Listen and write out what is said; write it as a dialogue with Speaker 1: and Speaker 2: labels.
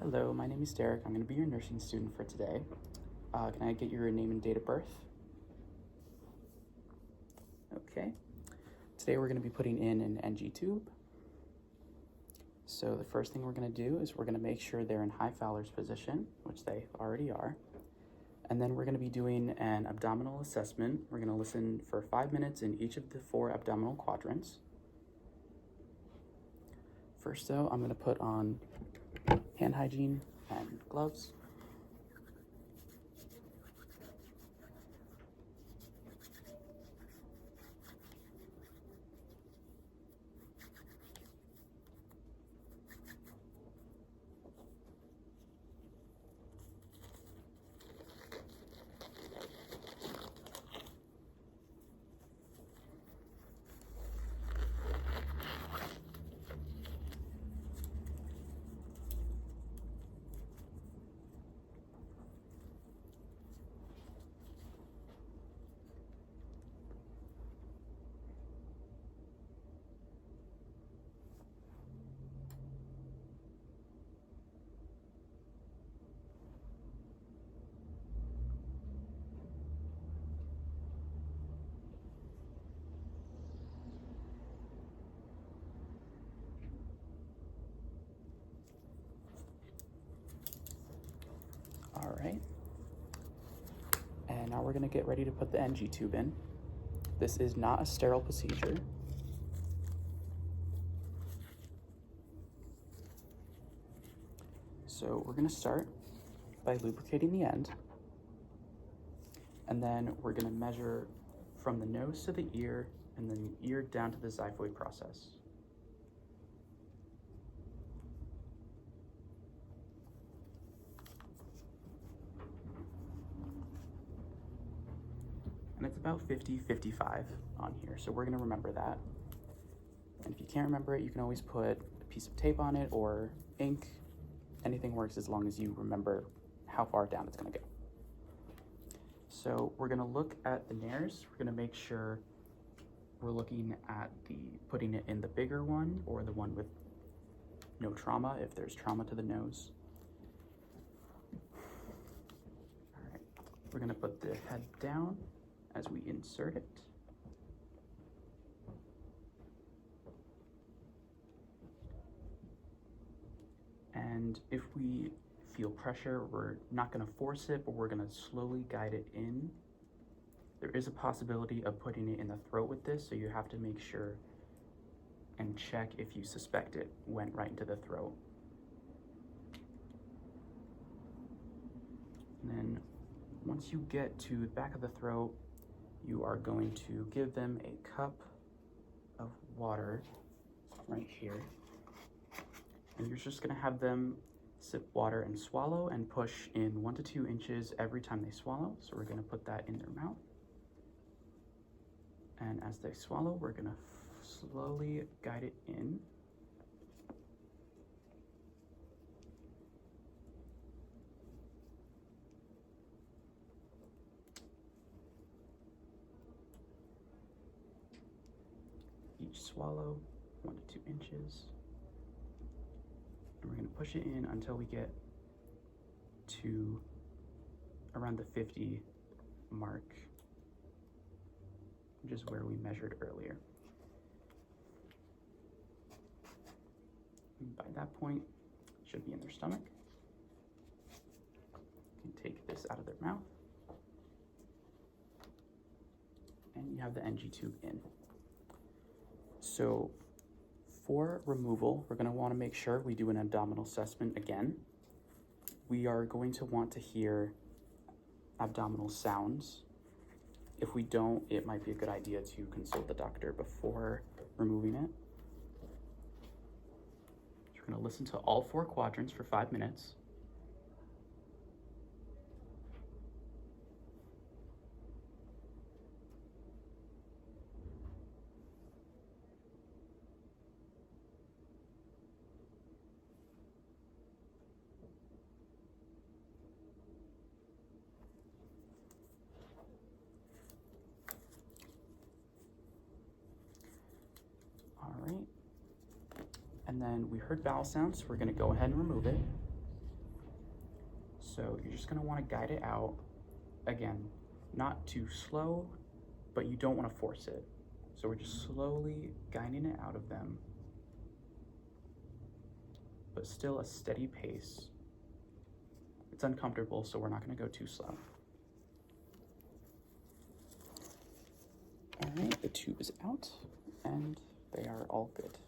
Speaker 1: Hello, my name is Derek. I'm going to be your nursing student for today. Can I get your name and date of birth? Okay. Today we're going to be putting in an NG tube. So the first thing we're going to do is we're going to make sure they're in high Fowler's position, which they already are. And then we're going to be doing an abdominal assessment. We're going to listen for 5 minutes in each of the 4 abdominal quadrants. First though, I'm going to put on hand hygiene and gloves. All right. And now we're going to get ready to put the NG tube in. This is not a sterile procedure. So we're going to start by lubricating the end. And then we're going to measure from the nose to the ear and then the ear down to the xiphoid process. And it's about 50-55 on here, so we're gonna remember that. And if you can't remember it, you can always put a piece of tape on it or ink. Anything works as long as you remember how far down it's gonna go. So we're gonna look at the nares. We're gonna make sure we're looking at putting it in the bigger one or the one with no trauma, if there's trauma to the nose. All right, we're gonna put the head down as we insert it. And if we feel pressure, we're not going to force it, but we're going to slowly guide it in. There is a possibility of putting it in the throat with this, so you have to make sure and check if you suspect it went right into the throat. And then once you get to the back of the throat, you are going to give them a cup of water right here. And you're just gonna have them sip water and swallow and push in 1 to 2 inches every time they swallow. So we're gonna put that in their mouth. And as they swallow, we're gonna slowly guide it in. Each swallow, 1 to 2 inches. And we're going to push it in until we get to around the 50 mark, which is where we measured earlier. And by that point, it should be in their stomach. You can take this out of their mouth. And you have the NG tube in. So for removal, we're going to want to make sure we do an abdominal assessment again. We are going to want to hear abdominal sounds. If we don't, it might be a good idea to consult the doctor before removing it. So we're going to listen to all 4 quadrants for 5 minutes. And then we heard vowel sounds, so we're gonna go ahead and remove it. So you're just gonna wanna guide it out. Again, not too slow, but you don't wanna force it. So we're just slowly guiding it out of them, but still a steady pace. It's uncomfortable, so we're not gonna go too slow. All right, the tube is out and they are all good.